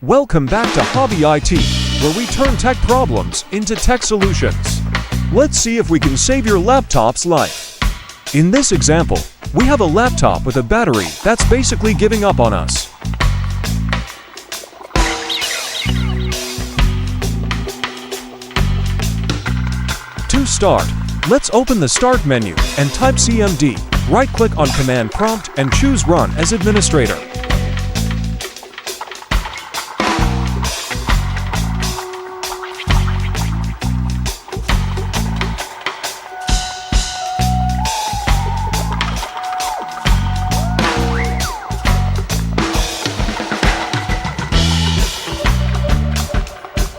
Welcome back to Hobby IT, where we turn tech problems into tech solutions. Let's see if we can save your laptop's life. In this example, we have a laptop with a battery that's basically giving up on us. To start, let's open the Start menu and type CMD. Right-click on Command Prompt and choose Run as administrator.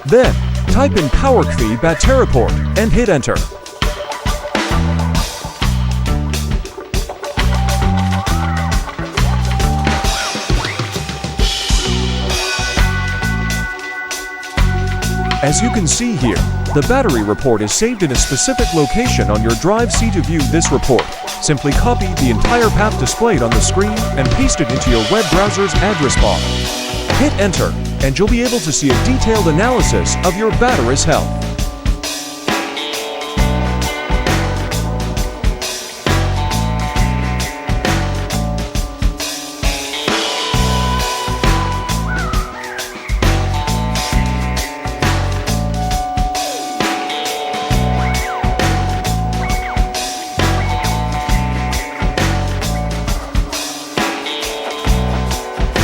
Then, type in PowerKV Batteriport and hit Enter. As you can see here, the battery report is saved in a specific location on your drive C. To view this report, simply copy the entire path displayed on the screen and paste it into your web browser's address bar. Hit Enter, and you'll be able to see a detailed analysis of your battery's health.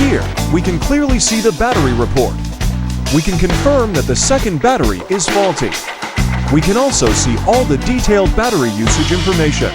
Here, we can clearly see the battery report. We can confirm that the second battery is faulty. We can also see all the detailed battery usage information.